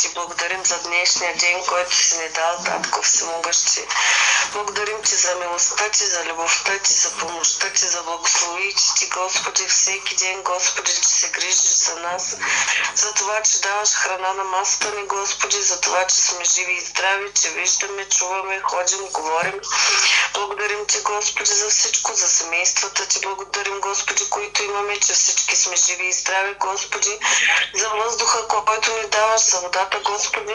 ти благодарим за днешния ден, който си ни дал, Татко Всемогъщи. Благодарим ти за милостта ти, за любовта ти, за помощта ти, за благослови, че ти, Господи, всеки ден, Господи, че се грижиш за нас, за това, че даваш храна на масата ни, Господи, за това, че сме живи и здрави, че виждаме, чуваме, ходим, говорим. Благодарим ти, Господи, за всичко, за семействата ти. Благодарим, Господи, които имаме, че всички сме живи и здрави, Господи, за въздуха, който ни даваш, за водата, Господи,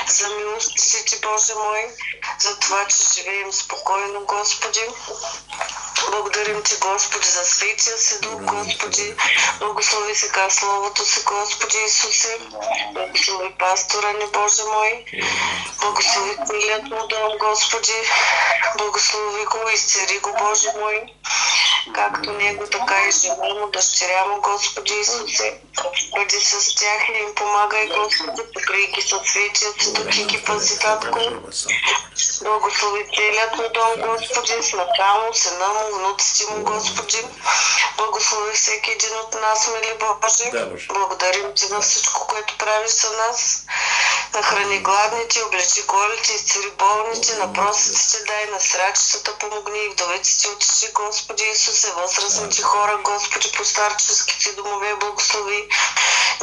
за милостите ти, Боже мой, за това, че живеем спокойно, Господи. Благодарим ти, Господи, за Светия си Дух, Господи. Благослови сега Словото си, Господи Исусе. Благослови пастора ни, Боже мой. Благослови целият му дом, Господи. Благослови го, изцери го, Боже мой. Както него, така и жена му, дъщеря му, Господи Исусе. Бъди с тях и им помагай, Господи. Покрий ги със Светия си Дух и ги пази, Татко. Благослови целият му дом, Господи, снаха му, сина му, внуците му, Господи. Благослови всеки един от нас, мили Боже. Благодарим ти за всичко, което правиш за нас. Нахрани гладните, облечи голите, изцели болните, на просиците дай, на сирачетата помогни и вдовеците утеши, Господи Исусе, възрастните хора, Господи, по старческите домове благослови.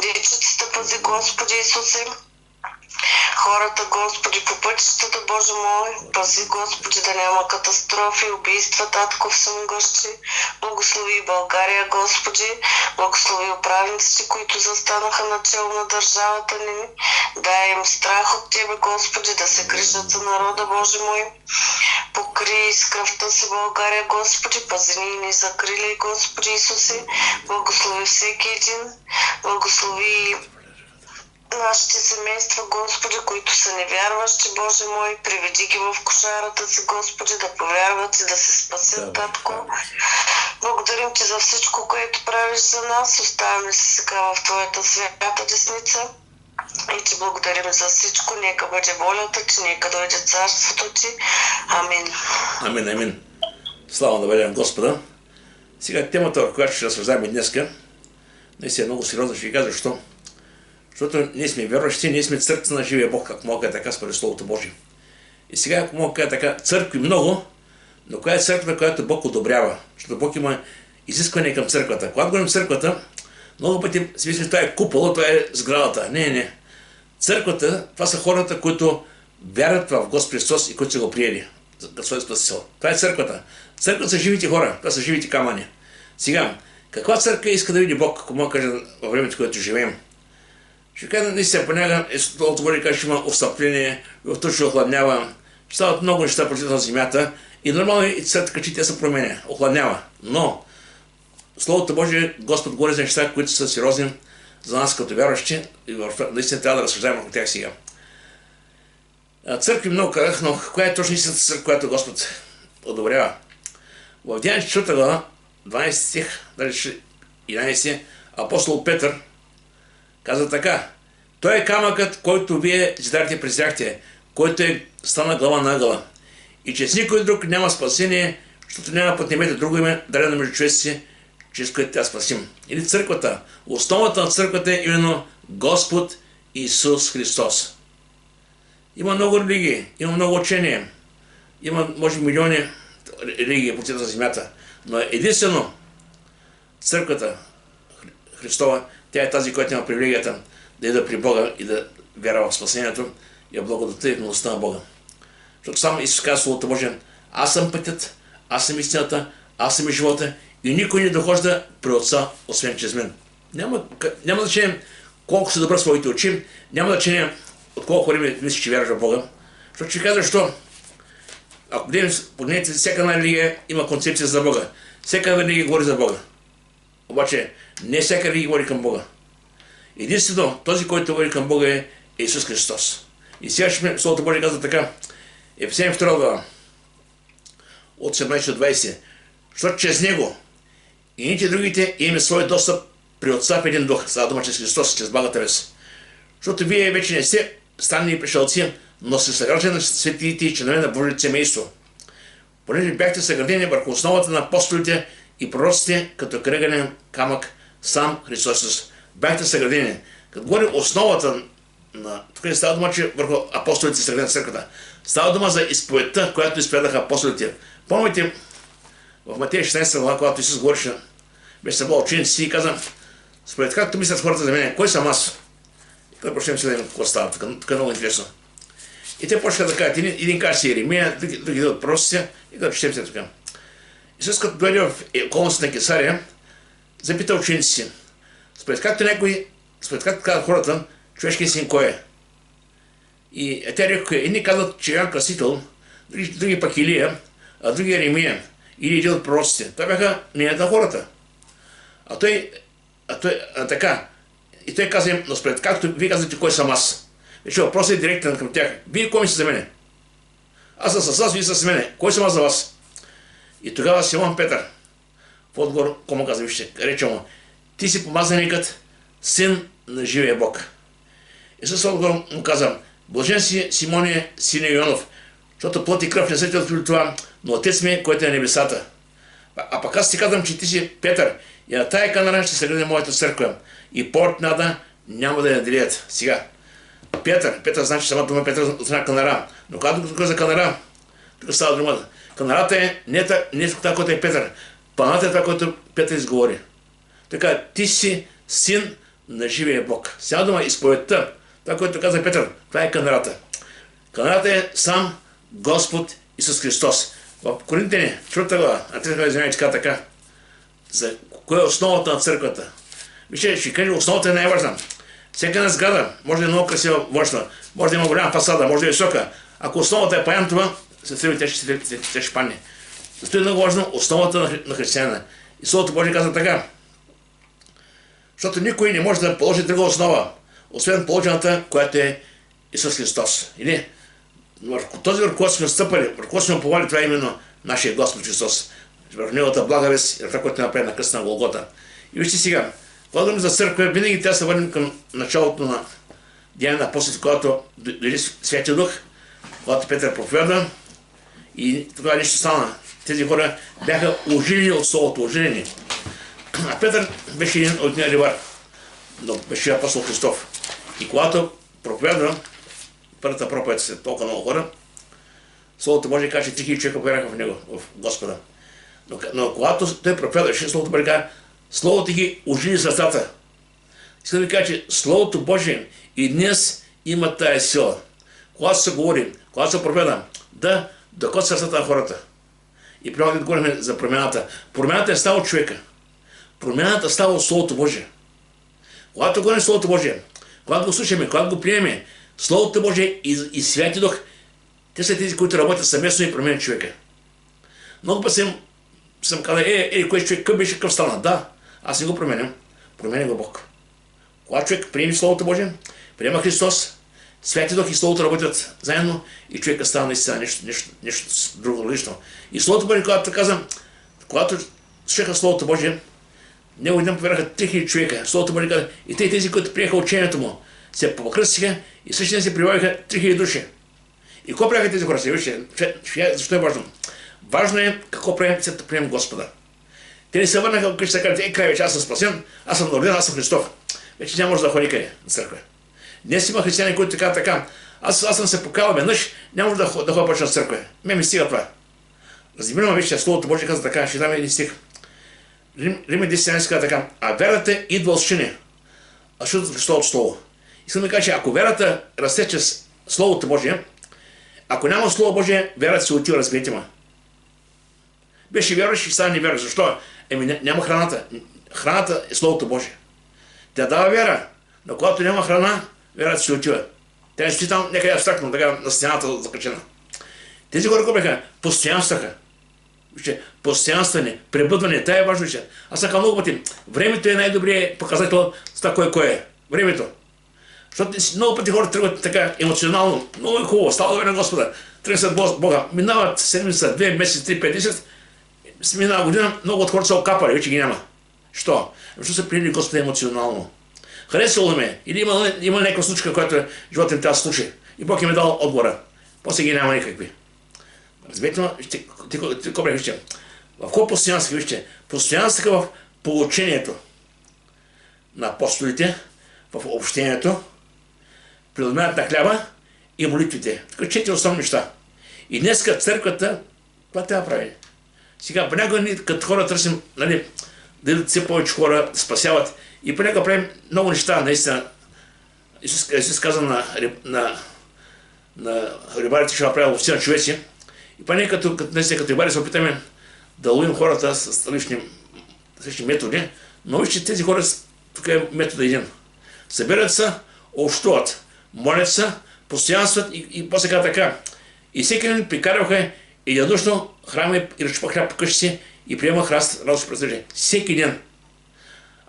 Дечицата пази, Господи Исусе. Хората, Господи, по пътищата, Боже мой, пази, Господи, да няма катастрофи, убийства, Татко Всемогъщи. Благослови България, Господи. Благослови управниците, които застанаха начело на държавата ни. Дай им страх от Тебе, Господи, да се грижат за народа, Боже мой. Покрий с кръвта си България, Господи, пази ни и ни закрили, Господи Исусе. Благослови всеки един. Благослови нашите семейства, Господи, които са невярващи, Боже мой, приведи ги в кошарата си, Господи, да повярват и да се спасят, Татко. Благодарим ти за всичко, което правиш за нас. Оставяме се сега в Твоята свята десница и ти благодарим за всичко. Нека бъде волята ти, нека дойде царството ти. Амин. Амин, амин. Слава да бъде на Господа. Сега темата, която ще разсъждаваме днеска, наистина е много сериозна, ще ви кажа защо. Защото ние сме вярващи, ние сме църква на живия Бог, как мога така според Словото Божие. И сега, ако мога кажа така, църкви много, но коя е църква, която Бог одобрява? Защото Бог има изискване към църквата. Когато говорим църквата, много пъти си мисли, че това е купола, това е сградата. Не. Църквата, това са хората, които вярват в Господ Христос и които са го приели като своя спасител. Това е църквата. Църквата са живите хора, това са живите камъни. Сега, каква църква иска да види Бог, ако мога кажа във времето, в което живеем? Ще кажа, наистина понякога Словото Божие каже, че има отстъпление, в ще охладнява, че стават много неща против на земята и нормално и църква, че тя се променя, охладнява. Но Словото Божие, Господ говори за неща, които са сериозни за нас като вярващи и наистина трябва да разсъждаваме върху тях сега. Църкви много казах, но коя е точно истинната църква, която Господ одобрява? В Деяния 4 глава, 12 стих, 11, апостол Петър каза така: той е камъкът, който вие зидарите презряхте, който е стана глава на ъгъла. И че с никой друг няма спасение, защото няма път не имете друго име, дарено между човеците, чрез което тя спасим. Или църквата. Основата на църквата е именно Господ Исус Христос. Има много религии, има много учения, има може милиони религии по цялата земята, но единствено църквата Христова, тя е тази, която има привилегията да иде при Бога и да вяра в спасението и в благодата и в милостта на Бога. Защото само Исус казва Словото Божие: аз съм пътят, аз съм истината, аз съм и живота и никой не дохожда при Отца, освен чрез мен. Няма значение колко са добра своите очи, няма значение от колко време мислиш, че вярваш в Бога. Защото ще кажа, защо? Ако погледнете, всяка една религия има концепция за Бога. Всяка една религия говори за Бога. Обаче не всяка религия говори към Бога. Единствено, този, който говори към Бога е Исус Христос. И сега ще Словото Божие казва така: Ефесяни 2 глава, от 17 до 20. Защото чрез Него и ните другите имаме свой достъп при Отца в един дух. Става дума чрез Христос, чрез благата вест. Защото вие вече не сте станали пришелци, но сте съграждани на светиите и членове на Божието семейство. Понеже бяхте съградени върху основата на апостолите и пророците, като кръгълен камък, сам Христос. Бяхте съградени. Като говорим основата тук не става дума, че върху апостолите се средят църквата. Става дума за изповедта, която изповедаха апостолите. Помните, в Матея 16 глава, когато Исус говореше, беше събрал ученици си и каза, според както мислят хората за мен, кой съм аз? И да прочетем си да им какво става, тук е много интересно. И те почнаха да кажат, един каже си Еремия, други идват прорocите, и да четем се тук. Исус като дойде в околността на Кесария, запита ученици си, според както казват хората, човешкият син кой е? И те рекоха, едни казват, че Йоан Кръстител, други пък Илия, а други Еремия, или един от пророците. Това бяха мненията на хората. И той каза им, но според както вие казвате, кой съм аз? Вече въпросът е директен към тях. Вие кой мислите за мене? Аз съм с вас, вие са с мене. Кой съм аз за вас? И тогава Симон Петър, в отговор, кому каза, вижте, рече му, ти си помазаникът, син на живия Бог. Исус отговор му каза, блажен си, Симоне, сине Йонов, защото плът и кръв не са ти открили това, но Отец ми, който е на небесата. А пък аз ти казвам, че ти си Петър, и на тая канара ще се гради моята църква, и порт нада няма да я наделият. Сега, Петър значи сама дума Петър от една канара, но когато тук за канара, тук става дума. Канарата е не това, което е Петър, паната е това, което Петър изговори. Така, ти си син на живия Бог. Сега дума изповедта, това, което каза Петър, това е канарата. Канарата е сам Господ Исус Христос. В Коринтяни, 4 глава, а 3 глава, извинявайте, така, за кое е основата на църквата. Вижте, ще кажа, основата е най-важна. Всяка една сграда може да е много красива външна, може да има голяма фасада, може да е висока. Ако основата е паянтова, се стреми, тя ще падне. Зато е много важно основата на християнина. И Словото Божие казва така. Защото никой не може да положи друга основа, освен положената, която е Исус Христос. Или върху този, върху който сме стъпали, върху който сме уповали, това е именно нашия Господ Христос. Върху неговата благовест и това, което е направи на кръста на Голгота. И вижте сега, когато говорим за църква, винаги трябва да се върнем към началото на Деяния на апостолите, когато дойде Святия Дух, когато Петър проповяда и тогава нещо стана. Тези хора бяха ожилени от Словото, ожилени. А Петър беше един отния рибар, но беше апостол Христов. И когато проповяда първата проповед след толкова много хора, Словото може да каже, че 3000 човека повярваха в него, в Господа. Но когато той проповядаше, Словото Божие каза, Словото ги ожили сърцата. Искам да ви кажа, че Словото Божие и днес има тая сила. Когато се говори, когато се проповяда, да докосне сърцата на хората. И преди да говорим за промяната. Промяната е става от човека. Промяната става от Словото Божие. Когато говорим Словото Божие, когато го слушаме, когато го приемем, Словото Божие и Святи Дух, те са тези, които работят съвместно и променят човека. Много път съм казал, кой човек, къв беше, къв стана? Да, аз не го променям. Променя го Бог. Когато човек приеме Словото Божие, приема Христос, Святи Дух и Словото работят заедно и човека става наистина нещо друго лично. И Словото Божие, когато казвам, когато слушаха Словото Божие, него един повярваха 3000 човека. Словото Божие казва, и тези, които приеха учението му, се покръстиха и същия ден се прибавиха 3000 души. И какво правиха тези хора? Защо е важно? Важно е какво правим, след да приемем Господа. Те не се върнаха, къщи се казват, край вече, аз съм спасен, аз съм роден, аз съм Христов. Вече няма може да ходи къде на църква. Днес има християни, които така. Аз съм се покаял веднъж, няма може да ходя повече на църква. Ми стига това. Разбираме вече, Словото Божие казва така, ще даме един стих. Риме 10 казва така, а вярата идва от учение, а чудото Христовото Слово. Искам да кажа, че ако вярата расте чрез Словото Божие, ако няма Слово Божие, вярата се отива, разберете ма. Беше вярваш и стане невярваш. Защо? Няма храната. Храната е Словото Божие. Тя дава вяра, но когато няма храна, вярата се отива. Тя не стои там някъде абстрактно, така на стената закачена. Тези хора го бяха, постоянстваха. Вижте, постоянстване, пребъдване, тая е важно. Аз съм казал много пъти, времето е най-добрият показател с това кое е. Времето. Защото много пъти хора тръгват така емоционално, много е хубаво, става добре на Господа, тръгват след Бога, минават седмица, 2 месеца, 3, 5, 10, минава година, много от хората са окапали, вече ги няма. Що? Защото са приели Господа емоционално. Харесало ме, или има някаква случка, която живота им трябва да случи. И Бог им е дал отговора. После ги няма никакви. Разберете, вижте, в какво постоянство, вижте, постоянство в получението на апостолите, в общението, преломяват на хляба и молитвите. Така 4 основни неща. И днеска църквата, това трябва да прави. Сега, понякога ние като хора търсим, нали, да идват все повече хора да спасяват. И понякога правим много неща, наистина. Исус каза на рибарите, ще направя ловци на човеци. И понякога като рибари се опитаме да ловим хората с различни методи, но вижте, тези хора, тук е метода един. Събират се, общуват, молят се, постоянстват и после така. И всеки ден прикарваха единодушно храна и разчупа хляб по къщи си и приема радост през държи. Всеки ден.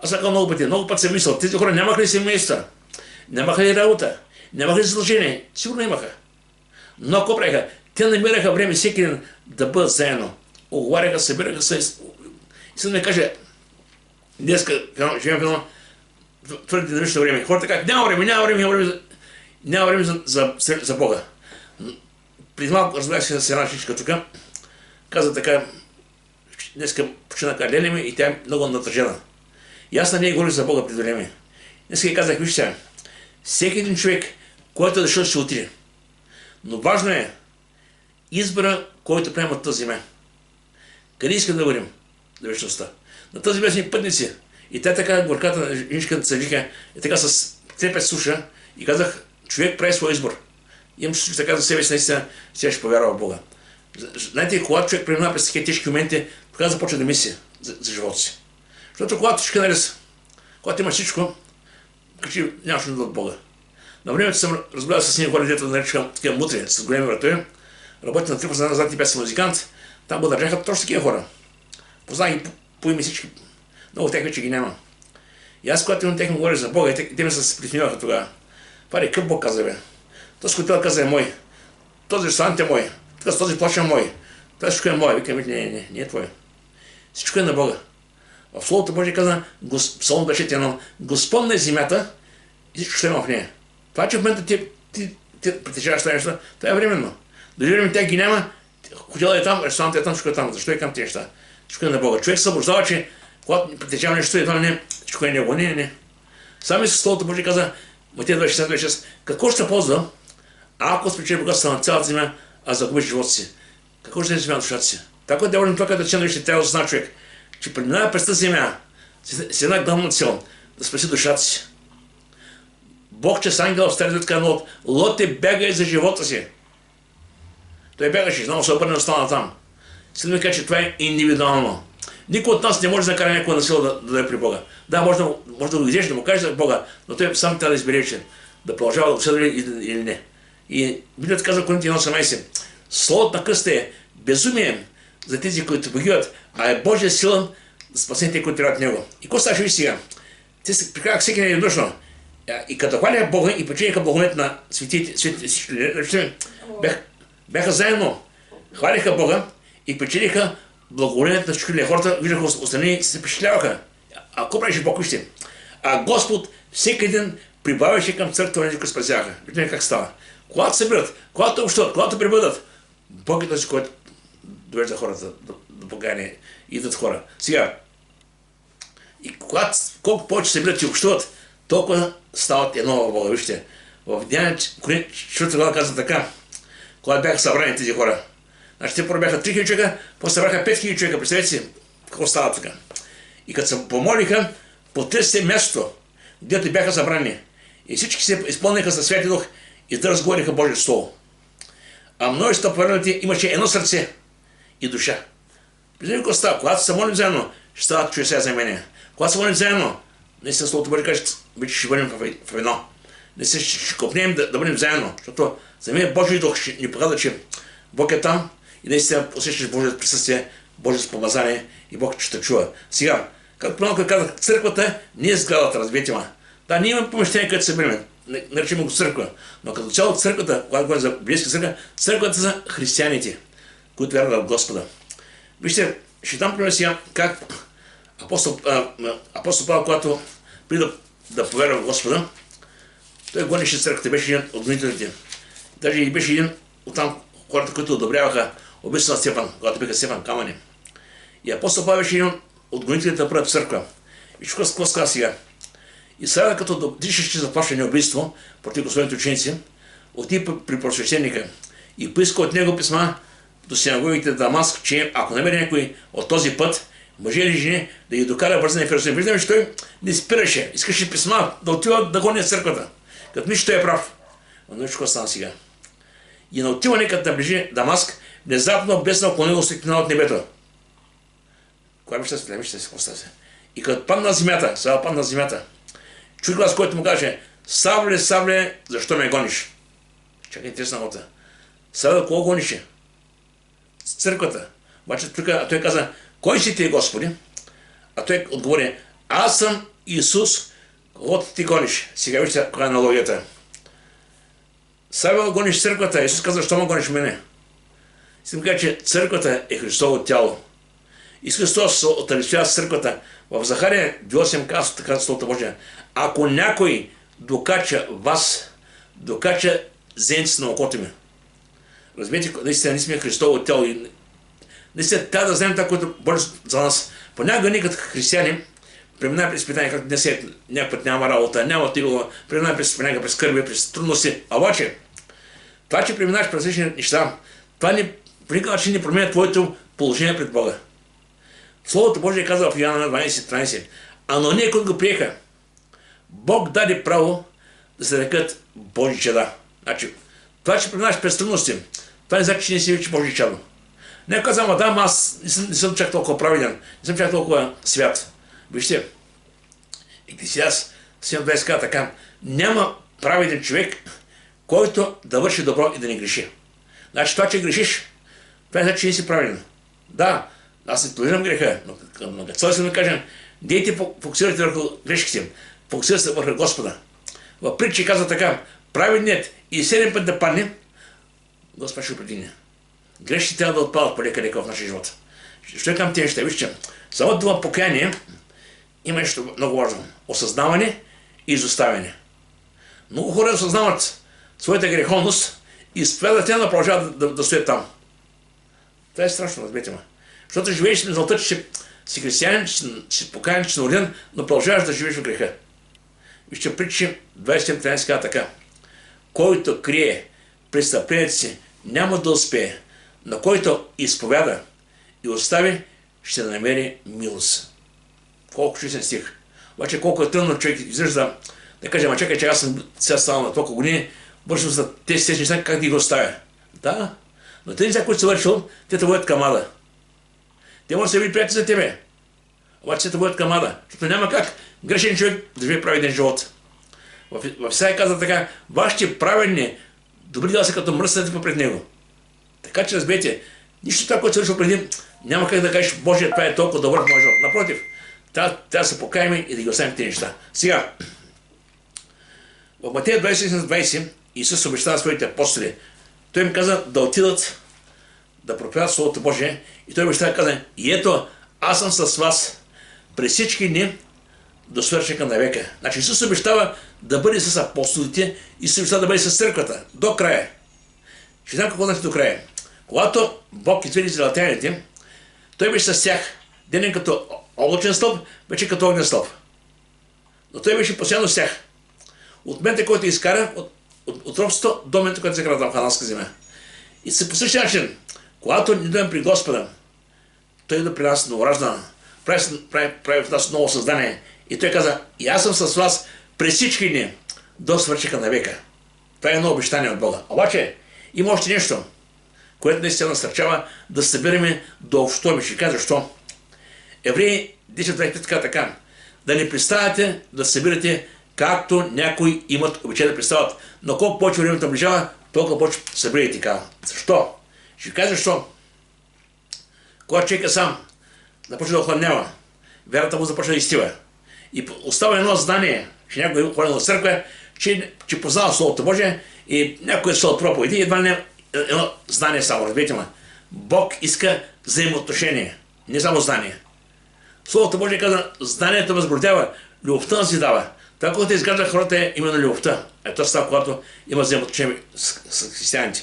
Аз казвам много пъти съм мислял, тези хора нямаха ли семейства, нямаха ли работа, нямаха ли задължение? Сигурно имаха. Но ако правиха, те намираха време всеки ден да бъдат заедно. Оговаряха, събираха се. И съм да ми каже, днес живеем в едно твърде динамично време. Хората казват, няма време за Бога. Преди малко разбрах се с една шишка тук, каза така, днеска почина леля ми и тя е много натъжена. И аз на нея говорих за Бога преди време. Днеска и казах, виж сега, всеки един човек, който е дошъл, ще отиде. Но важно е избора, който приема тази земя. Къде искам да бъдем? На вечността. На тази земя са пътници. И тя така, горката, женишката се вика, и така с трепет слуша и казах, човек прави своя избор. Имам чувство така за себе си, наистина, сега ще повярва в Бога. Знаете, когато човек преминава през такива тежки моменти, тогава започва да мисли за живота си. Защото когато всички наред, когато има всичко, кажи, нямаш нужда от Бога. На времето съм разбрал с ние хора, дето наричаха такива мутри, с големи вратове. Работи на трипа за назад и песен музикант. Там го държаха точно такива хора. Познах ги по име всички. Много тях вече ги няма. И аз, когато имам техно говоря за Бога, и те ме се присмиваха тогава. Пари, къв Бог каза, бе? Този хотел каза е мой. Този ресторант е мой. Този плаща е мой. Това всичко е мое. Викам, не е твое. Всичко е на Бога. В Словото Божие каза, Псалом 21, Господ на земята и всичко ще има в нея. Това, че в момента ти притежаваш това нещо, това е временно. Дори време тя ги няма, хотела е там, ресторантът е там, всичко е там. Защо е към тези неща? Всичко е на Бога. Човек се събуждава, че когато притежава нещо, едва не, всичко е него. Не. Сами със Словото Божие каза, Матея 26, какво ще се ползва, ако спечели богатство на цялата земя, а загубиш живота си? Какво ще вземе душата си? Така да върнем това, като че вижте, трябва да знае човек, че преминава през тази земя с една главна цел, да спаси душата си. Бог чрез ангела в Стария Завет, Лот е бягай за живота си. Той бягаше, знам, се обърне остана там. След ми кажа, че това е индивидуално. Никой от нас не може да кара някой на сила да даде при Бога. Да, може да го изрежеш, да му кажеш за Бога, но той сам трябва да избере, че да продължава да го следва или не. И Библията казва в Коринти 1:18, словото на кръста е безумие за тези, които погиват, а е Божия сила да спасен те, които трябват в Него. И какво ставаше ви сега? Те се прикараха всеки ден единодушно. И като хваляха Бога и починаха благоволението на светите, бяха заедно. Хваляха Бога и печелиха благоволението на всички хората, виждаха отстрани и се впечатляваха. А какво правеше Бог, вижте? А Господ всеки ден прибавяше към църквата, които спасяха. Виждате как става. Когато се събират, когато общуват, когато прибъдат, Бог е този, който довежда хората до покаяние и идват хора. Сега, и колко повече се събират и общуват, толкова стават едно в Бога. Вижте, в Деяния 4 глава казва така, когато бяха събрани тези хора. Значи те първо бяха 3000 човека, после събраха 5000 човека. Представете си, какво става така. И като се помолиха, по 30 място, където бяха събрани. И всички се изпълниха със Святи Дух и да разговориха Божието Слово. А множество повернати имаше едно сърце и душа. Представете какво става. Когато се молим заедно, ще стават чудеса за мене. Когато се молим заедно, наистина Словото Божие каже, вече ще бъдем в едно. Наистина ще копнем да бъдем заедно, защото за мен Божий Дух ще ни показва, че Бог е там и наистина усещаш Божието присъствие, Божието помазание и Бог ще те чува. Сега, както малко казах, църквата не е сградата, разбирате ма. Да, ние имаме помещение, където се приеме. Наричаме го църква. Но като цяло църквата, когато говорим за библейска църква, църквата са християните, които вярват в Господа. Вижте, ще дам пример сега как апостол Павел, когато преди да повярва в Господа, той гонеше църквата, беше един от гонителите. Даже и беше един от там хората, които одобряваха убийството на Стефан, когато бяха Стефан камъни. И апостол Павел беше един от гонителите на първата църква. И какво казва сега? И сега, като дишащи заплашване убийство против господните ученици, отиде при просвещеника и поиска от него писма до синагогите в Дамаск, че ако намери някой от този път, мъже или жени, да ги докара бързане в Иерусалим. Виждаме, че той не спираше. Искаше писма да отива да гони църквата. Като мисля, че той е прав. Но нещо стана сега. И на отиване, като наближи Дамаск, внезапно блесна около него светлина от небето. Кога ми ще се племиш, ще се поставя. И като падна на земята, сега падна на земята, чуй глас, който му каже: Савле, Савле, защо ме гониш? Чакай, интересна работа. Савле, кого гониш? Църквата. Обаче той каза: кой си ти, Господи? А той отговори: аз съм Исус, когото ти гониш. Сега вижте коя е аналогията. Савел гониш църквата. Исус каза: защо ме гониш мене? Искам да кажа, че църквата е Христово тяло. И Христос се отървява с църквата. В Захария 2.8 казва така Словото Божие: ако някой докача вас, докача зенци на окото ми. Разбирате, наистина не сме Христово тяло. Наистина трябва да знаем това, което Боже за нас. Понякога ние като християни преминаваме през изпитания, както днес някакъв път няма работа, няма тигова, преминаваме през изпитания, през скърби, през трудности. А обаче, това, че преминаваш през различни неща, това по никакъв начин не променя твоето положение пред Бога. Словото Божие казва в Йоанна 12:13: а на ние, които го приеха, Бог даде право да се рекат Божи чада. Значи, това, че преминаваш през трудности, това не значи, че не си вече Божи чадо. Не казвам: аз не съм чак толкова праведен, не съм чак толкова свят. Вижте, Екклесиаст 7:20 казва така: няма праведен човек, който да върши добро и да не греши. Значи това, че грешиш, това не значи, че не си праведен. Да, аз не толерирам греха, но като съвестно да кажем, дейте фокусирате върху грешките, фокусирате върху Господа. В притчи казва така: праведният и 7 пъти да падне, Господ ще определи. Грешките трябва да отпадат полека-лека в нашия живот. Ще към тези неща. Вижте, само това покаяние има нещо много важно. Осъзнаване и изоставяне. Много хора осъзнават своята греховност и изповядат тя да продължават да стоят там. Това е страшно, разберете ме. Защото живееш с мисълта, че си християнин, че си покаянин, че си роден, но продължаваш да живееш в греха. Вижте, притчи 27:13 казва така: който крие престъплението си, няма да успее, но който изповяда и остави, ще намери милост. Колко чудесен стих. Обаче колко е трудно човек изрежда да каже: чакай, че аз съм сега станал на толкова години, вършил за тези неща, как да ги оставя. Да, но тези неща, които си вършил, те те водят към ада. Те може да се видят приятели за тебе, обаче те те водят към ада, защото няма как грешен човек да живее праведен живот. В Исаия казва така: вашите праведни добри дела са като мръсната пред него. Така че разберете, нищо това, което се вършил преди, няма как да кажеш: Боже, това е толкова добър в моя живот. Напротив, трябва да се покаем и да ги оставим тези неща. Сега, в Матея 26:20 Исус обещава своите апостоли. Той им каза да отидат да проповядат Словото Божие и той обещава, каза: и ето, аз съм с вас през всички дни до свършека на века. Значи Исус обещава да бъде с апостолите и Исус обещава да бъде с църквата до края. Ще знам какво значи до края. Когато Бог изведе израелтяните, той беше с тях денен като облачен стълб, вече като огнен стълб. Но той беше постоянно с тях. От момента, който изкара, от робството до момента, който се кара в Ханаанска земя. И се по същия начин, когато ни дойдем при Господа, той да при нас новораждане, прави в нас ново създание. И той каза: и аз съм с вас през всички дни до свършека на века. Това е едно обещание от Бога. Обаче има още нещо, което наистина насърчава да се събираме до общото. Ще кажа защо. Евреи 10:25 така: да не представяте да се събирате, както някои имат обичай да представят. Но колко повече времето наближава, толкова повече събирате така. Защо? Ще кажа защо. Когато човек е сам, започва да охладнява, вярата му започва да изтива. И остава едно знание, че някой хора на църква, че познава Словото Божие и някой е слал проповеди, едва не едно знание само, разберете ме. Бог иска взаимоотношение, не само знание. Словото Божие казва: знанието възбудява, любовта нас си дава. Това, което изгражда хората, е именно любовта. Ето става, когато има взаимоотношение с християните.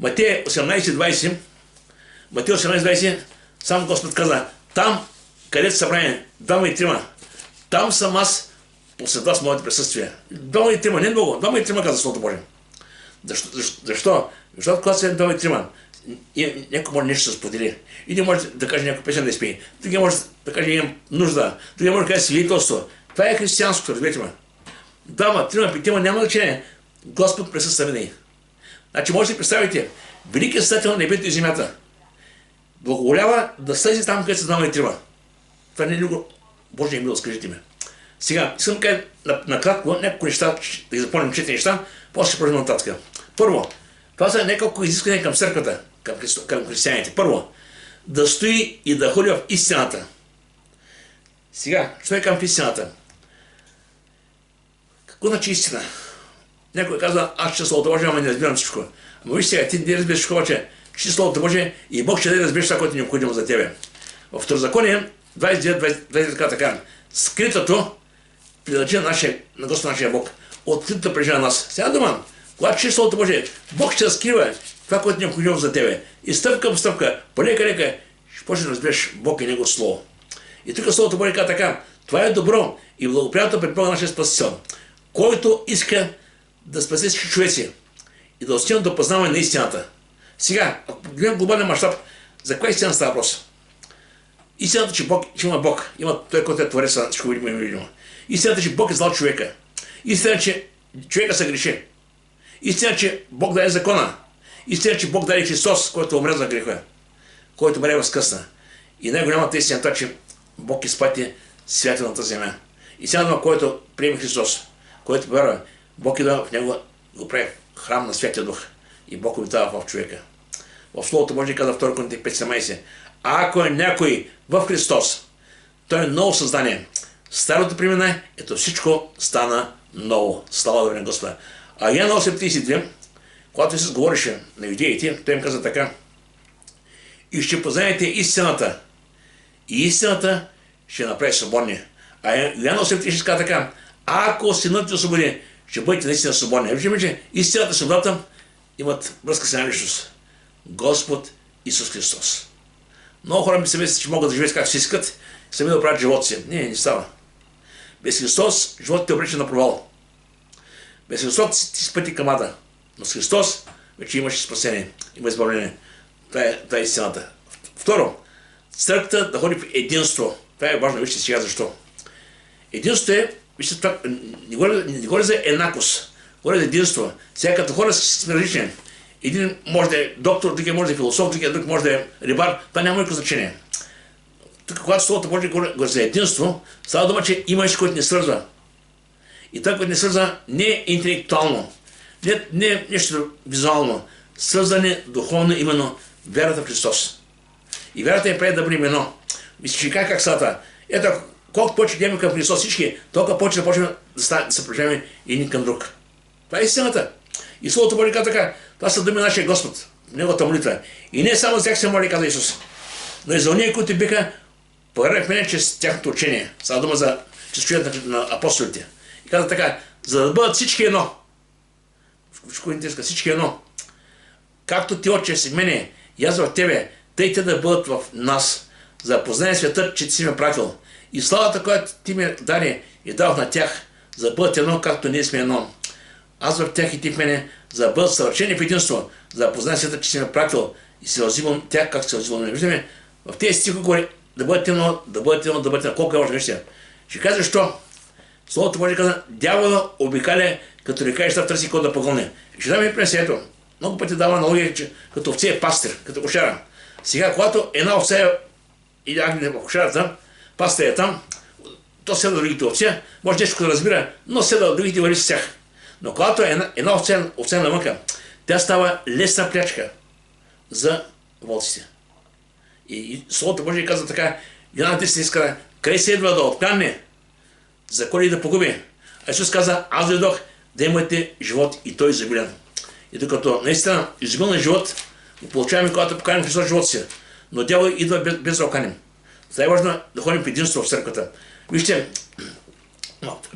Матея 18:20, сам Господ каза: там, където са събрани двама и трима, там съм аз посред вас моето присъствие. Двама и трима, не много, двама и трима каза Словото Божие. Защо? Защото когато са двама и трима, някой може нещо да сподели. Един може да каже някой песен да изпее. Другия може да каже имам нужда. Другия може да каже свидетелство. Това е християнското, разберете ме. Двама, трима, петима, няма значение. Господ присъства винаги. Значи може да си представите, великият създател на небето и земята благоволява да слезе там, където са двама и трима. Това не е ли Божия милост, кажете ми. Сега, искам да кажа накратко няколко неща, да ги запомним 4 неща, после ще продължим нататък. Първо, това са няколко изисквания към църквата, към християните. Първо, да стои и да ходи в истината. Сега, що е към истината? Какво значи истина? Някой казва, аз ще Словото Божие, ама не разбирам всичко. Ама виж сега, ти не разбираш всичко, че ще Словото Божие и Бог ще да разбереш това, което е необходимо за тебе. В Второзаконие 29 така. Скритото прилича на Господа нашия Бог. Откритото прилича на нас. Сега дума, когато ще Словото Божие, Бог ще разкрива това, което е необходимо за тебе. И стъпка по стъпка, полека, ще почнеш да разбереш Бог и Неговото Слово. И тук Словото Божие казва така, това е добро и благоприятно пред Бога нашия Спасител, който иска да спаси всички човеци и да достигне до познаване на истината. Сега, ако гледам глобален мащаб, за каква истина става въпрос? Истината, че има Бог, има той, който е творец на всичко видимо и невидимо. Истината, че Бог е създал човека. Истината, че човека се греши. Истината, че Бог даде закона. Истината, че Бог даде Христос, който умре за греха, който бъде възкъсна. И най-голямата истина е това, че Бог изпрати святената земя. Истината, който приеме Христос, който вярва, Бог идва в него, го прави храм на Святия Дух. И Бог обитава в човека. В Словото Божие казва 2 Коринтияни 5:17. Ако е някой в Христос, той е ново създание. Старото премина, ето всичко стана ново. Слава на Господа. А Ян 8:32, когато Исус говореше на юдеите, той им каза така: и ще познаете истината. И истината ще направи свободни. А Ян 8:36 каза така: ако Синът ви освободи, ще бъдете наистина свободни. Виждаме, че истината и свободата имат връзка с една личност. Господ Исус Христос. Много хора ми се мислят, че могат да живеят както си искат, сами да правят живота си. Не става. Без Христос животът те обрече на провал. Без Христос ти спъти към ада. Но с Христос вече имаш спасение, има избавление. Това е истината. Второ, църквата да ходи в единство. Това е важно, вижте сега защо. Единството е, вижте това, не говоря за еднакост, говоря за единство. Сега като хора сме различни. Един може да е доктор, другия може да е философ, друг може да е рибар, това няма никакво значение. Тук, когато Словото Божие говори за единство, става дума, че има нещо, което не свързва. И това, което не свързва, не е интелектуално, не е нещо визуално, свързане духовно, именно вярата в Христос. И вярата е прави да бъдем едно. Мисля, как става? Ето, колкото повече гледаме към Христос всички, толкова повече да почнем да се преживеем един към друг. Това е истината. И Словото Божие казва така: това са думи на нашия Господ, Неговата молитва. И не само за тях се моли, каза Исус, но и за ония, които биха повярвали в мене чрез тяхното учение. Става дума за чрез на апостолите. И каза така: за да бъдат всички едно. Всички едно. Както ти, Отче, си в мене, и аз в тебе, тъй те да бъдат в нас, за да познае светът, че ти си ме пратил. И славата, която ти ме даде и дал на тях, за да бъдат едно, както ние сме едно. Аз в тях и ти в мене, за да бъдат съвършени в единство, за да познае света, че си ме пратил и се възимам тях, както се възимам. Не виждаме, в тези стихи говори да бъдете едно, да бъдете едно, да бъдете едно. Колко е важно, вижте. Ще кажа защо. Словото Божие каза: дявола обикаля, като река и търси кой да погълне. Ще дам ви пресето. Много пъти дава аналогия, че като овце е пастир, като кошара. Сега, когато една овце или агне в кошарата, пастир е там, то седа до другите овце, може нещо да разбира, но седа до другите вали с тях. Но когато една овце намъка, тя става лесна плячка за волците. И Словото Божие казва така: Йоанна 10 иска, къде се идва да отканне, за кой да погуби. А Исус каза: аз дойдох да имате живот и той изобилен. И докато наистина изобилен живот го получаваме, когато поканим Христос живота си. Но дявол идва без да оканим. Това е важно да ходим в единство в църквата. Вижте,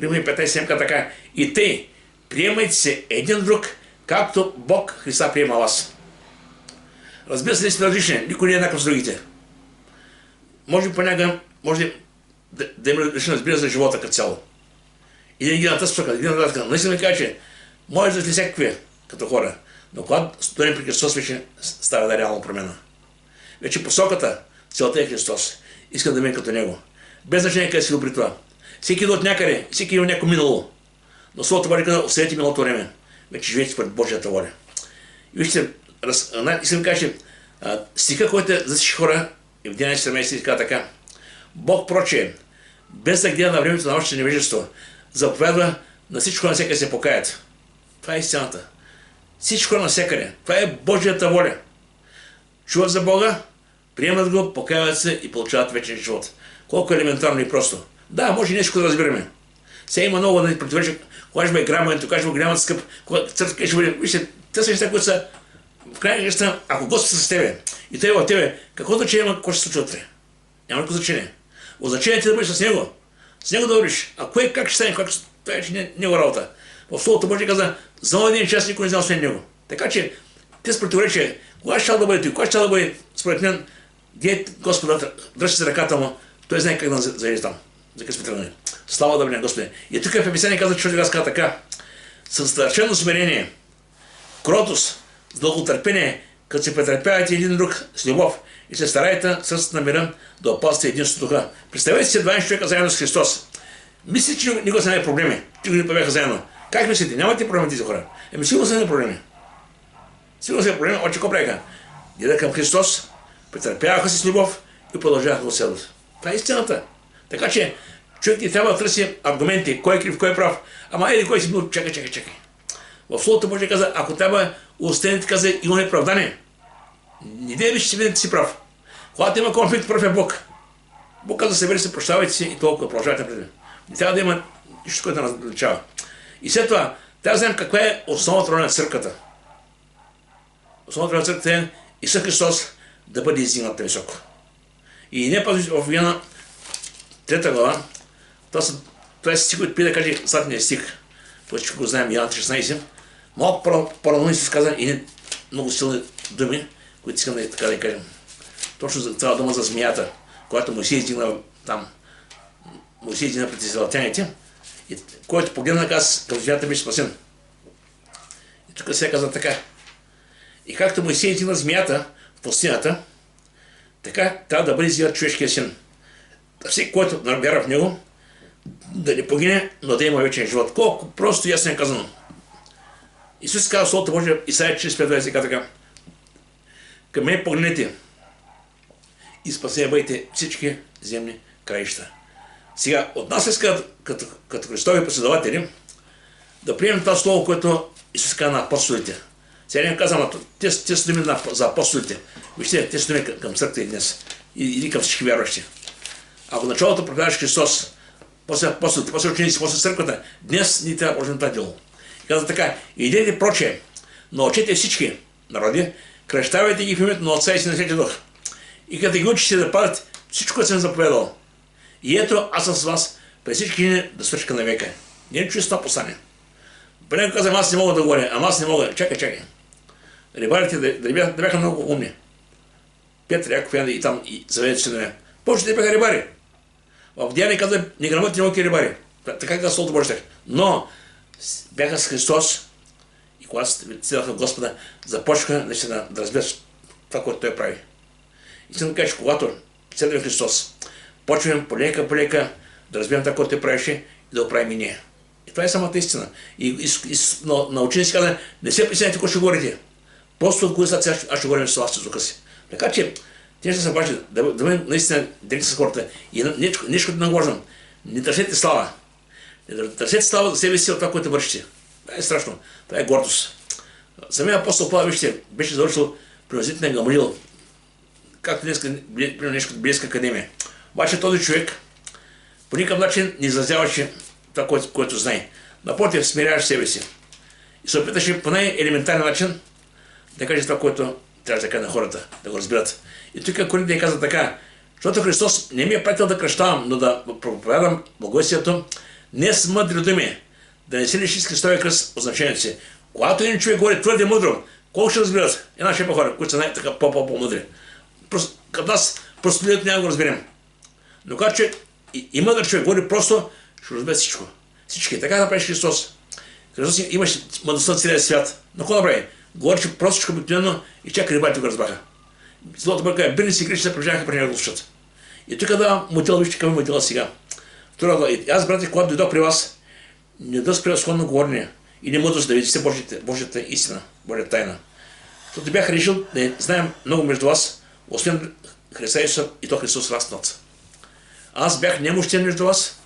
Римляни 15:7 така: и тъй приемайте се един друг, както Бог Христа приема вас. Разбира се, не сме различни, никой не е еднакъв с другите. Може понякога, може да има различен разбира за живота като цяло. и да ги на тази посока, да ги на тази. Наистина ми кажа, че може да сте всякакви като хора, но когато стоим при Христос, вече става да реално промена. Вече посоката, целта е Христос. Искам да мине като Него. Без значение къде си го при това. Всеки идва от някъде, всеки има някакво минало. Но Словото Божие казва, освети миналото време. Вече живеете според Божията воля. И вижте, искам да кажа, че стиха, който е за всички хора, и в 11-17 казва така. Бог прочее, без да гледа на времето на вашето невежество, заповядва на всички хора навсякъде се покаят. Това е истината. Всички хора навсякъде. Това е Божията воля. Чуват за Бога, приемат го, покаяват се и получават вечен живот. Колко елементарно и просто. Да, може нещо да разбираме. Сега има много да ни противоречи. Кога ще бъде грамането, кога ще бъде грамът скъп, кога църква ще бъде... Вижте, те са неща, които са в крайна неща, ако Господ с тебе и той е в тебе, какво значение има, какво ще се случва утре? Няма никакво значение. Значение ти да бъдеш с Него. С Него да вървиш. А кое как ще стане, това е вече Него работа. В Словото Божие каза, за един час никой не знал освен Него. Така че, те с противоречие, кога ще да бъде той, кога ще да бъде, според мен, где Господа, дръжте се ръката му, той знае как да заеде там. За къде сме тръгнали. Слава да бъде, Господи. И тук в Ефесяни казва, че аз казва така. Със страшено смирение, кротост, с дълготърпение, като се претърпявате един друг с любов и се старайте с намира да опазите единството духа. Представете си 20 човека заедно с Христос. Мислите, че никога са няма проблеми. Ти го не побяха заедно. Как мислите? Нямате проблеми тези хора. Сигурно са няма проблеми. Сигурно са няма проблеми, обаче какво правиха? Идеха към Христос, претърпяваха си с любов и продължаваха да следват. Това е истината. Така че човек не трябва да търси аргументи, кой е крив, кой е прав. Ама еди кой си бил, чакай. В Словото Божие каза, ако трябва останете, каза, има неправдание. Не дей виж, че видите си прав. Когато има конфликт, прав е Бог. Бог каза, събери се, прощавайте си и толкова продължавайте напред. Не трябва да има нищо, което да различава. И след това, трябва да знаем каква е основната роля на църквата. Основната роля на църквата е Исус Христос да бъде издигнат високо. И не пази в Йоанна 3 глава, това е стих, който пи да каже задния стих, който го знаем, Йоанна 16, малко паралелно Исус каза и не много силни думи, които искам така да кажем. Точно за това дума за змията, когато Моисей издигна там, Моисей издигна пред израелтяните, и който погледна каза, към змията беше спасен. И тук се казва така. И както Моисей издигна змията в пустинята, така трябва да бъде издигнат човешкия син. Всеки, който вярва в него, да не погине, но да има вечен живот. Колко просто ясно е казано. Исус казва в Словото Божие, Исаия 45 така. Към мен погледнете и спасявайте всички земни краища. Сега, от нас иска като Христови последователи да приемем това слово, което Исус казва на апостолите. Сега не казвам, те са думи за апостолите. Вижте, те са думи към църквата и днес. Или към всички вярващи. Ако началото проповядваш Христос, после апостолите, после ученици, после църквата, днес ни трябва да продължим това дело. И казва така, идете прочее, научете всички народи, кръщавайте ги в името на Отца и Сина и Святия Дух. И като ги учите да пазят всичко, което съм заповядал. И ето аз съм с вас през всички дни до свършка на века. Не е чувство послание. Преди казвам, аз не мога да говоря, ама аз не мога. Чакай. Рибарите да бяха много умни. Петър, Яков, Ян и там и заведете синове. Повече да бяха рибари. В Деяния казва, неграмотни науки рибари. Така казва Словото Божие. Но бяха с Христос и когато следваха Господа, започнаха наистина да разберат това, което Той прави. И искам да кажа, че когато следваме Христос, почваме полека да разберем това, което Той правеше и да го правим и ние. И това е самата истина. И на ученици каза, не се присъединете, какво ще говорите. Просто от кои са аз ще говорим с вас, с духа си. Така че, те ще се обаче да бъдем наистина директно с хората. И нещо да наглаждам. Не търсете слава. Не търсете слава за себе си от това, което вършите. Това е страшно. Това е гордост. Самия апостол Павел, вижте, беше завършил приносителен на Гамалил. Както днес, примерно нещо от Библейска академия. Обаче този човек по никакъв начин не изразяваше това, което знае. Напротив, смиряваше себе си. И се опиташе по най-елементарен начин да каже това, което трябва да каже на хората, да го разбират. И тук Коринтияни каза така, защото Христос не ми е пратил да кръщавам, но да проповядам благовестието не с мъдри думи, да не се лиши с Христовия кръст от значението си. Когато един човек говори твърде мъдро, колко ще разбират? Една шепа хора, които са най-така по-мъдри. Като нас просто няма да го разберем. Но когато и мъдър човек говори просто, ще разбере всичко. всички. Така направи Христос. Христос имаше мъдростта на целия свят. Но какво направи? Говореше простичко обикновено и чака рибарите го разбраха. Злото бърка е бирни си греши, се прежаха при него да слушат. И тук да модел, вижте към модела сега. Второ, аз, брате, когато дойдох при вас, не да спря сходно говорение и не мъдрост да видите Божията истина, Божията тайна. Защото бях решил да знаем много между вас, освен Христа Исуса и то Христос раснат. Аз бях немощен между вас,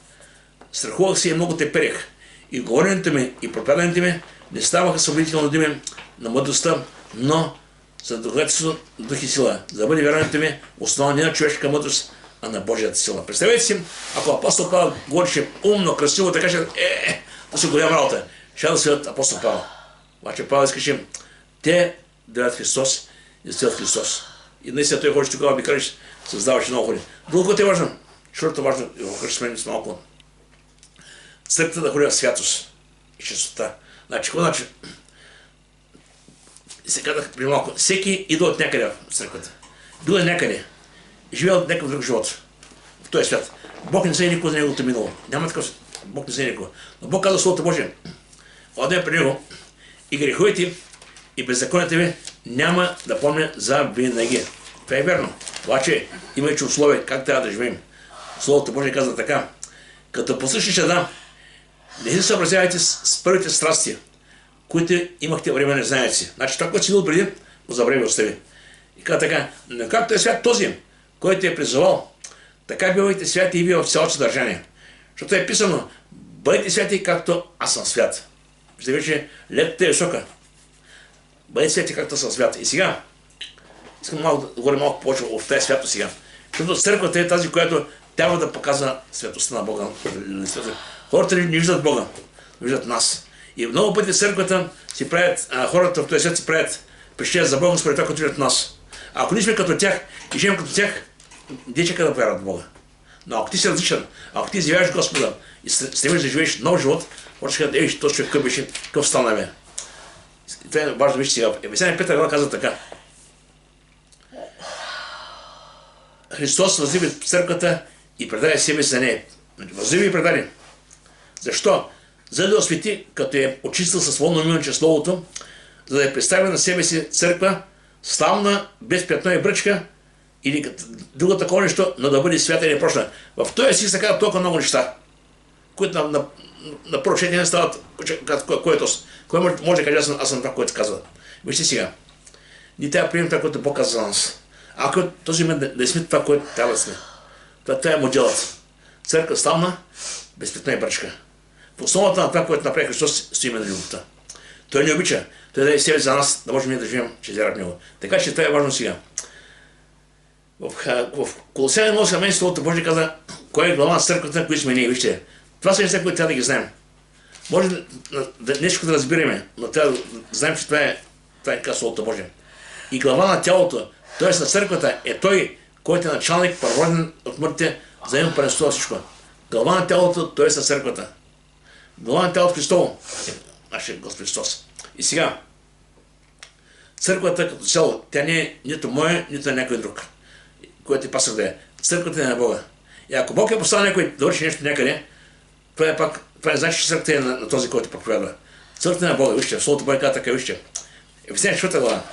страхувах се и много теперех. И говоренето ми, и проповядането ми не ставаха съблително думи на мъдростта, но за духовенството, дух и сила. За да бъде вярването ми основа не на човешка мъдрост, а на Божията сила. Представете си, ако апостол Павел говореше умно, красиво, така ще да се голяма работа. Ще да следват апостол Павел. Обаче Павел искаше те да дадат Христос и да следват Христос. И наистина той хоче тогава ми кажеш, създаваше много хори. Другото е важно. Четвърто важно, и го кажеш с малко. Църквата да ходи в святост и чистота. Значи, какво значи? Се казах при малко. Всеки идва от някъде в църквата. Бил е някъде. Живеел от някакъв друг живот. В този свят. Бог не знае никога за неговото минало. Няма такъв. Бог не знае никога. Но Бог казва Словото Божие. Одем при него и греховете и беззаконията ви няма да помня за винаги. Това е верно. Обаче има и условия как трябва да живеем. Словото Божие казва така. Като послушниш Адам, не се съобразявайте с първите страсти, които имахте време не знаете си. Значи това, което си бил преди, го забрави остави. И казва така, но както е свят този, който е призовал, така бивайте святи и вие в цялото съдържание. Защото е писано, бъдете святи, както аз съм свят. Вижте, че летата е висока. Бъдете святи, както съм свят. И сега, искам да говоря малко повече от тази свято сега. Защото църквата е тази, която трябва да показва светостта на Бога. Хората не виждат Бога, виждат нас. И много пъти църквата си правят, хората в този свят си правят впечатление за Бога според това, като виждат нас. А ако ние сме като тях и живеем като тях, де чака да повярват Бога. Но ако ти си различен, ако ти изявяваш Господа и стремиш да живееш нов живот, хората ще кажат, ей, този човек къв беше, къв стана бе. Това е важно, вижте сега. Ефесяни 5 глава казва така. Христос възлюби църквата и предаде себе си за нея. Възлюби и предаде. Защо? За да освети, като е очистил със волно милниче Словото, за да я представи на себе си църква, славна, без пятно и бръчка, или друго такова нещо, но да бъде свята и непрошна. В този си се казват толкова много неща, които на първо четене стават, кой може да каже, аз съм това, което казва. Вижте сега, ние трябва да приемем това, което Бог казва за нас. Ако този момент да сме това, което трябва да сме. Това е моделът. Църква славна, без пятно и бръчка. В основата на това, което направи Христос, стои на любовта. Той не обича. Той даде себе за нас, да можем да живеем чрез вяра в него. Така че това е важно сега. В Колосяни 8 Словото Божие каза, кой е глава на църквата, кои сме ние. Вижте, това са неща, които трябва да ги знаем. Може нещо да разбираме, но трябва да знаем, че това е Словото Божие. И глава на тялото, т.е. на църквата, е той, който е началник, първороден от мъртвите, за него пренесува всичко. Глава на тялото, т.е. на църквата. Глава на тялото Христово е нашия Господ Христос. И сега, църквата като цяло, тя не е нито моя, нито на някой друг, който е пасър да е. Църквата е на Бога. И ако Бог е поставил някой да върши нещо някъде, това не значи, че църквата е на този, който проповядва. Църквата е на Бога. Вижте, в Словото Божие казва така, вижте. Ефесяни 4 глава,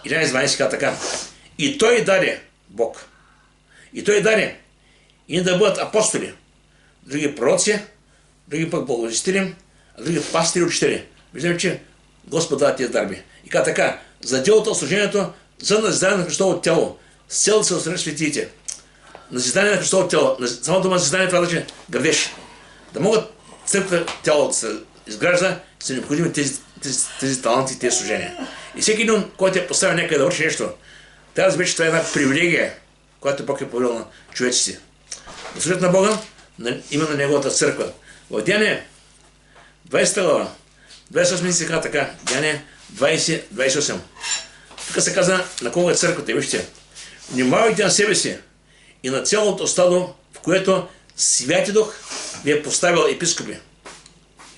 11-12 казва така. И той даде Бог. И той даде и да бъдат апостоли, други пророци, други пък благовестители, а други пастири и учители. Виждаме, че Господ дава тези дарби. И казва така, за делото, служението, за назидание на Христово тяло, с цел да се отстрани светиите. Назидание на Христово тяло. Само дума назидание това значи градеж. Да могат църквата тяло да се изгражда, са необходими тези таланти и тези служения. И всеки един, който е поставил някъде да върши нещо, трябва да разбере, че това е една привилегия, която Бог е поверил на човеците. Да служат на Бога, именно на Неговата църква. В Деяния 20 глава, 28 се казва така, Деяния 20-28. Тук се казва на кого е църквата, вижте. Внимавайте на себе си и на цялото стадо, в което Святи Дух ви е поставил епископи.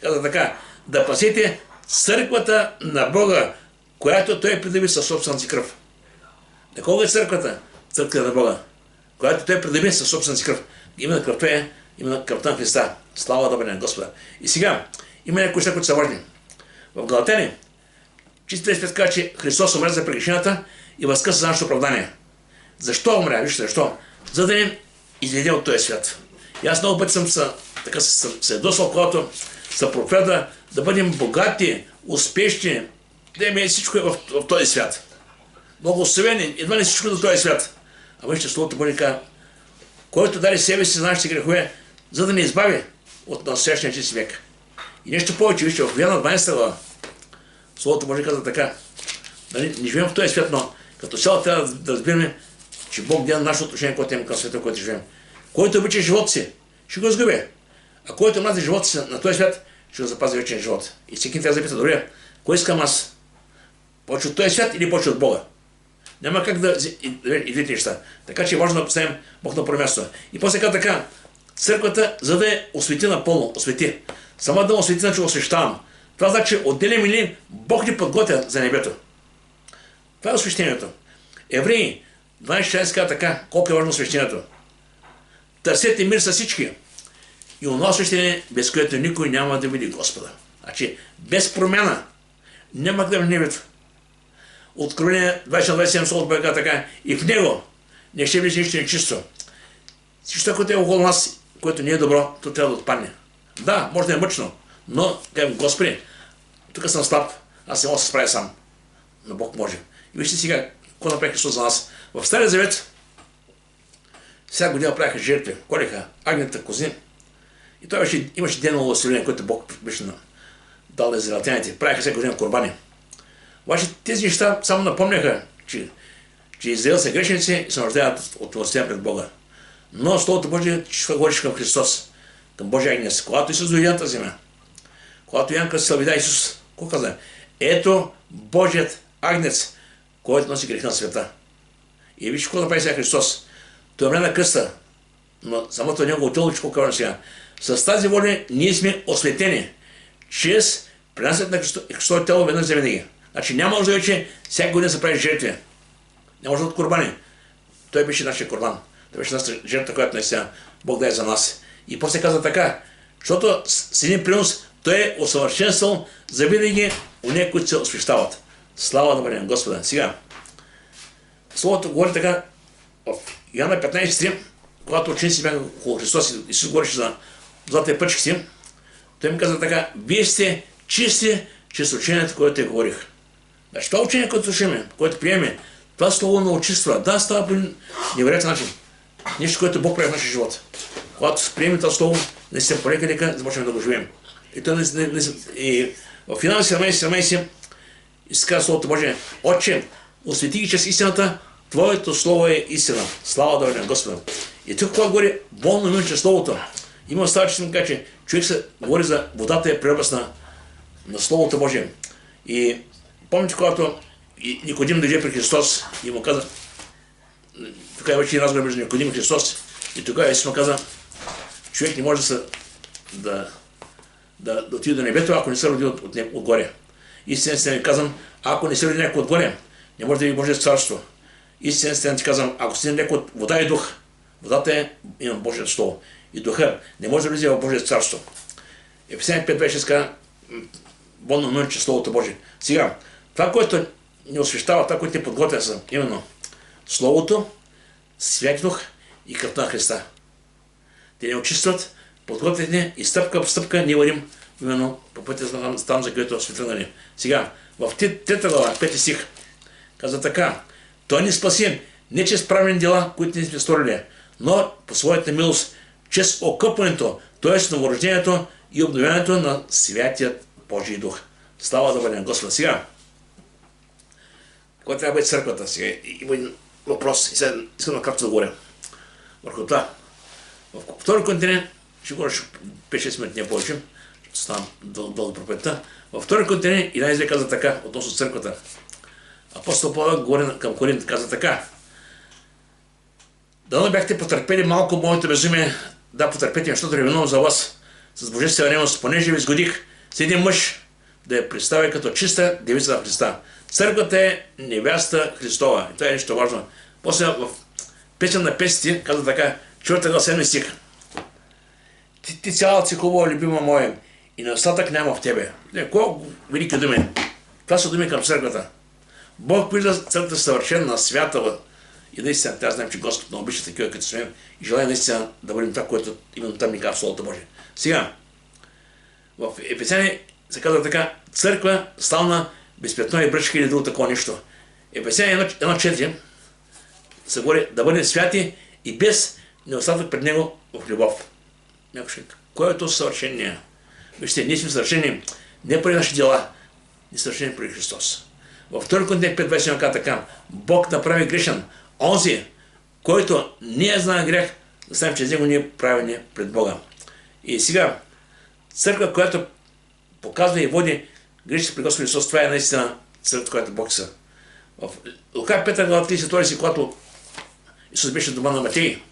Казва така, да пасете църквата на Бога, която Той придоби със собствената си кръв. На кого е църквата? Църквата на Бога, която Той придоби със собствената си кръв. Именно кръвта е именно кръвта на Христа. Слава да бъде на Господа. И сега, има някои неща, които са важни. В Галатяни, чистите свет казва, че Христос умря за прегрешенията и възкръсна за нашето оправдание. Защо умря? Вижте, защо? За да ни изведе от този свят. И аз много пъти съм се досвал, когато се проповядва да бъдем богати, успешни, да имаме всичко в този свят. Благословени, едва не всичко до този свят. А вижте, Словото Божие казва, който даде себе си за нашите грехове, за да ни избави от настоящия чист век. И нещо повече, вижте, в Йоанна 12 глава, Словото Божие казва така, нали, не живеем в този свят, но като цяло трябва да разбираме, че Бог гледа нашето отношение, което имаме към света, който живеем. Който обича живота си, ще го изгуби. А който мрази живота си на този свят, ще го запази вечен живот. И всеки трябва да запита, добре, кой искам аз? Почва от този свят или почва от Бога? Няма как да и двете неща. Така че е важно да поставим Бог на първо място. И после така, църквата, за да я освети напълно, освети. Сама да освети, значи освещавам. Това значи отделим или Бог ни подготвя за небето. Това е освещението. Евреи 12 казва така, колко е важно освещението. Търсете мир с всички. И онова освещение, без което никой няма да види Господа. Значи, без промяна няма да види небето. Откровение 27 Словото Божие така, и в него не ще влезе нищо нечисто. Всичко, което е около нас, което не е добро, то трябва да отпадне. Да, може да е мъчно, но казвам, Господи, тук съм слаб, аз не мога да се справя сам. Но Бог може. И вижте сега, какво направи Христос за нас. В Стария Завет всяка година правиха жертви, колеха агнета, кози. И той имаше ден на възселение, който Бог беше дал на израелтяните. Правиха всяка година курбани. Обаче тези неща само напомняха, че Израел са грешници и се нуждаят от милостия пред Бога. Но Словото Божие говореше към Христос, към Божия агнец. Когато Исус дойде на тази земя, когато Ян Кръстител видя Исус, какво каза? Ето Божият агнец, който носи греха на света. И виж какво направи сега Христос. Той умря на кръста, но самото негово тяло, какво казва сега. С тази воля ние сме осветени, чрез принасят на Христовото тяло веднъж за винаги. Значи няма нужда вече всяка година се прави жертви. Няма нужда от курбани. Той беше нашия курбан. Той беше нашата жертва, която наистина Бог даде за нас. И после каза така, защото с един принос той е усъвършенствал за винаги онези, които се освещават. Слава да бъде на Господа. Сега, Словото говори така в Йоанна 15:3, когато ученици бяха около Христос и се говореше за златите пъчки, той им каза така, вие сте чисти чрез учението, което те говорих. Значи това учение, което слушаме, което приеме, това слово на очиства. Да, става по невероятен начин. Нещо, което Бог прави в нашия живот. Когато приемем това слово, не се полека започваме да го живеем. И в Финал 17 изказва Словото Божие, Отче, освети ги чрез истината, Твоето слово е истина. Слава да бъде на Господа. И тук, когато говори болно име чрез Словото, има става, че съм кажа, че човек се говори за водата е преобраз на Словото Божие. И помните, когато Никодим дойде при Христос и му каза, тук е вече разговор между Никодим и Христос, и тогава Исус му каза, човек не може да отиде до небето, ако не се роди отгоре. Истинно ви казвам, ако не се роди някой отгоре, не може да ви Божие царство. Истинно ти казвам, ако си някой от вода и дух, водата е имам Божието слово. И духа не може да влезе в Божието царство. Ефесяни 5:26 казва, болно мънче Словото Божие. Сега, това, което ни освещава, това, което ни подготвя са именно Словото, Свят Дух и кръвта на Христа. Те ни очистват, подготвят ни и стъпка по стъпка ние вървим именно по пътя там, за който сме тръгнали. Сега, в 3 глава, 5 стих, каза така, Той ни спаси не чрез правилни дела, които не сме сторили, но по своята милост, чрез окъпването, т.е. новорождението и обновяването на Святият Божий Дух. Слава да бъде на Господа. Сега, кой трябва да бъде църквата? Сега има един въпрос и сега искам накратко да говоря върху това. В втори континент, ще говоря 5-6 минути, не повече, ще ставам дълго проповедта. Във втори континент 11 каза така, относно църквата. Апостол Павел говори към Коринт, каза така. Дано бяхте потърпели малко моето безумие, да потърпете, защото ревнувам за вас с божествена ревност, понеже ви сгодих с един мъж да я представя като чиста девица на Христа. Църквата е невяста Христова. И това е нещо важно. После в Песен на песните казва така, 4 глава 7 стих. ти цялата си хубава, любима моя, и недостатък няма в тебе. Колко велики думи. Това са думи към църквата. Бог вижда църквата съвършена, свята. И наистина, аз знам, че Господ не обича такива, като сме, и желая наистина да бъдем това, което именно там ни казва в Словото Божие. Сега, в Ефесяни се казва така: църква славна, безпетно и бръчка или друго такова нещо. Ефесяни 1.4 се говори да бъдем святи и без недостатък пред Него в любов. Някой ще казва, кой е то съвършение? Вижте, ние сме съвършени не поради наши дела, ни съвършени поради Христос. Във 2 Коринтияни 5.21 казва така: Бог направи грешен онзи, който не е знае грех, да знаем, че с него ние правени пред Бога. И сега, църква, която показва и води грешите при Господ Христос, това е наистина църква, която Бог са. В Лука 5 глава 32 си, когато Исус беше дома на Матей,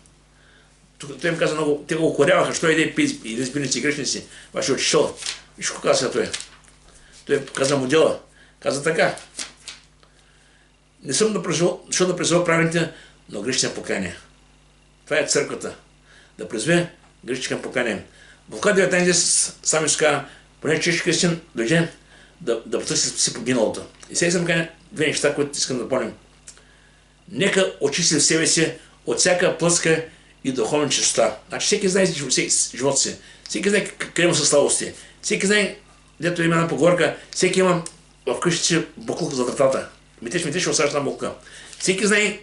тук той им каза много, те го укоряваха, що иде и разбирници и грешници, ваше учител. Виж какво каза той. Той каза модела. Каза така: не съм да призова правилните, но грешни покаяния. Това е църквата. Да призове грешни към покаяния. В Лука 19 сам Исус каза, поне чешки християн дойде да потърси си погиналото. И сега съм кажа две неща, които искам да помним. Нека очисти в себе си от всяка плътска и духовна чистота. Значи всеки знае живота си. Всеки знае къде му са слабости. Всеки знае, дето има една поговорка, всеки има в къщите си буклук за вратата. Метеш, ще оставиш една буклука. Всеки знае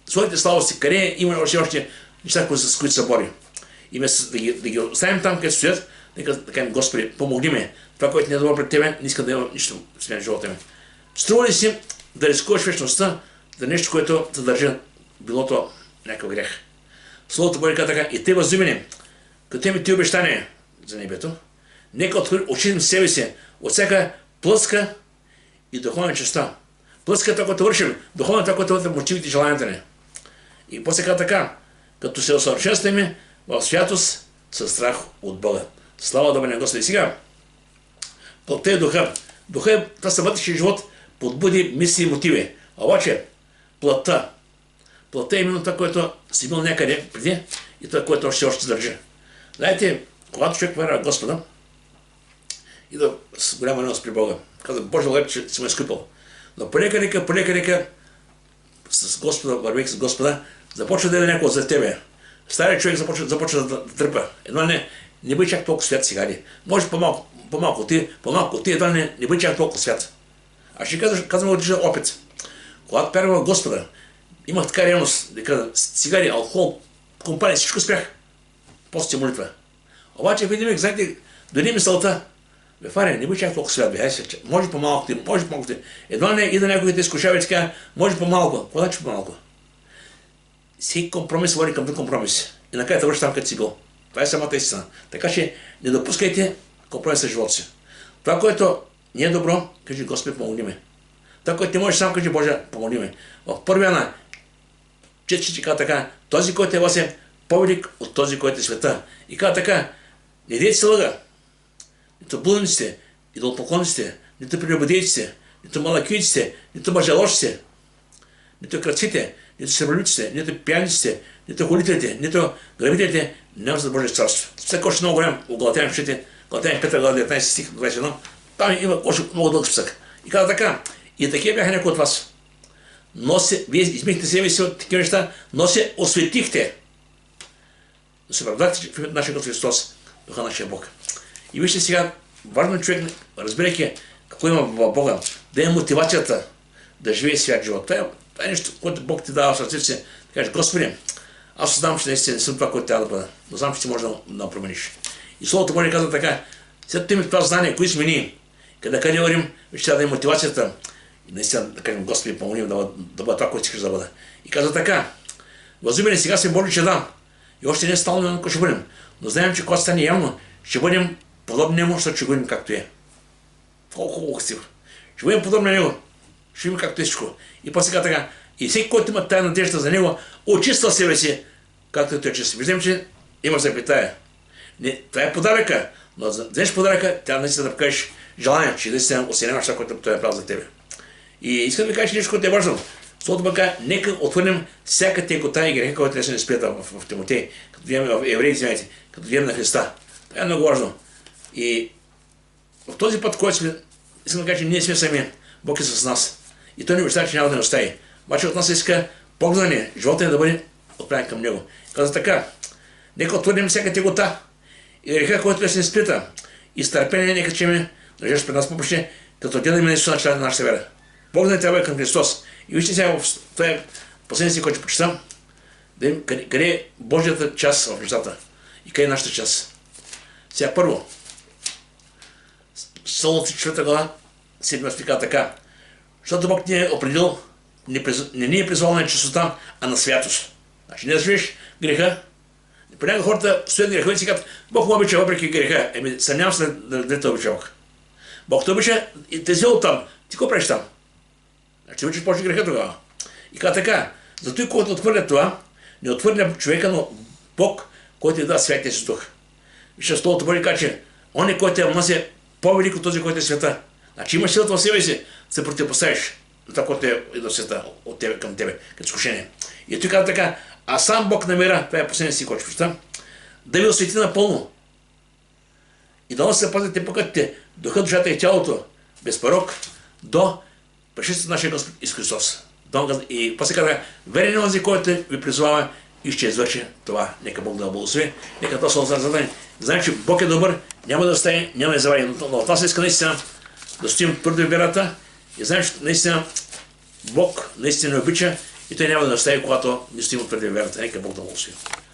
своите слабости, къде има още неща, с които се бори. И да ги оставим там, където стоят, да кажем: Господи, помогни ме. Това, което не е добро пред Тебе, не иска да има нищо в смяна живота ми. Струва ли си да рискуваш вечността за нещо, което те държи билото някакъв грех? Словото Божие казва така: и те възлюбени, като имаме ти обещания за небето, нека очистим себе си от всяка плътска и духовна чистота. Плътска е това, което вършим, духовна е това, което вътре мотивите и желанията ни. И после казва така: като се усъвършенстваме в святост със страх от Бога. Слава да бъде на Господи. Сега, плътта е духа. Духа е това са вътрешния живот, подбуди мисли и мотиви. Обаче, плътта е именно това, което си бил някъде преди и това, което още държи. Знаете, когато човек вярва Господа, идва с голяма ревност при Бога. Казва: Боже, благодаря, че си ме изкупил. Но полека, с Господа, вървейки с Господа, започва да е някой за тебе. Старият човек започва да тръпа. Едва не бъде чак толкова свят сега. Може по-малко ти, едва не бъде чак толкова свят. Аз ще казвам отличен опит. Когато вярвах Господа, имах така ревност, дека цигари, алкохол, компания, всичко спрях. После молитва. Обаче видим, знаете, дойде мисълта: Фаре, не бъде чак толкова свят, може по-малко ти. Едва не ида някой да те изкушава и така: може по-малко. Какво значи по-малко? Всеки компромис води към друг компромис. И накрая те върши там, където си бил. Това е самата истина. Така че не допускайте компромис с живота си. Това, което не е добро, кажи: Господи, помогни ме. Това, което не можеш сам, кажи: Боже, помогни ме. В първия на четче казва така: този, който е вас е повелик от този, който е света. И казва така: не дейте се лъга. Нито блудниците, идолопоклонниците, нито прелюбодейците, нито малакийците, нито мъжеложците, нито крадците, нито сребролюбците, нито пияниците, нито холителите, нито грабителите няма за Божие царство. Всеки още много голям, у Галатяни пишете, Галатяни 5 глава 19 стих 21, там има още много дълъг списък. И казва така: и такива бяха някои от вас. Вие измихте себе си от такива неща, но се осветихте. Да се оправдахте в името нашия Господ Христос, Духа нашия Бог. И вижте сега, важно човек, разбирайки какво има в Бога, да има мотивацията да живее свят живот. Това е нещо, което Бог ти дава в сърцето си. Да кажеш: Господи, аз знам, че наистина не съм това, което трябва да бъда, но знам, че ти можеш да промениш. И Словото Божие казва така: след това това знание, кои сме ние, къде вървим, ще трябва да има мотивацията и наистина да кажем: Господи, помогни да бъда това, което искаш да бъда. И казва така: възлюбени, сега се боли, че да, и още не е стално, ако ще бъдем, но знаем, че когато стане явно, ще бъдем подобни нему, защото ще бъдем както е. Колко хубаво стих. Ще бъдем подобни на него, ще бъдем както е всичко. И после така: и всеки, който има тая надежда за него, очиства себе си, както той чисти. Виждам, че има запитая. Това е подаръка, но за да вземеш подаръка, трябва наистина да покажеш желание, че наистина оценяваш това, което той е правил за тебе. И искам да ви кажа нещо, което е важно. Защото така, нека отвърнем всяка текота и греха, който не спята в Тимотей, като видим в Евреи, извинете, като видим на Христа. Това е много важно. И в този път, който сме, искам да кажа, че ние сме сами, Бог е с нас. И той не обещава, че няма да ни остави. Обаче от нас иска погледане, живота ни да бъде отправен към него. Каза така, нека отвърнем всяка тегота и греха, който не се изпита. И с търпение нека чеме държеш пред нас попреще, като гледаме нещо на член на нашата вера. Погледне трябва към Христос. И вижте сега в този последния си, който почитам, да видим къде е Божията част в нещата и къде е нашата част. Сега първо, Псалом 4 глава, 7 стих така. Защото Бог ни е определил, не ни е призвал на чистота, а на святост. Значи не да живееш греха. Понякога хората стоят греха и си казват, Бог му обича въпреки греха. Съмнявам се да те обича Бог. Бог те обича и те взел там. Ти какво правиш там? Значи обичаш повече греха тогава. И казва така, зато и когато отхвърля това, не отхвърля човека, но Бог, който е да Святия си дух. Вижте, Словото Божие казва, че он, който е в нас, е по-велик от този, който е света. Значи имаш силата в себе си да се противопоставиш на това, което е до света от тебе към тебе, като изкушение. И той казва така, а сам Бог намира, това е последния си, който прочитам, да ви освети напълно. И да се пазите покътите, духа, душата и тялото, без порок, до пришествието на нашия Господ Исус Христос. И после казва, верен е онзи, който ви призовава и ще извърши това. Нека Бог да благослови, нека това слово задание. Знаем, че Бог е добър, няма да остане, няма да забрави. Но от нас иска наистина да стоим твърдо в вярата и знаем, че наистина Бог наистина обича и той няма да остави, когато не стоим твърдо в вярата. Нека Бог да благослови.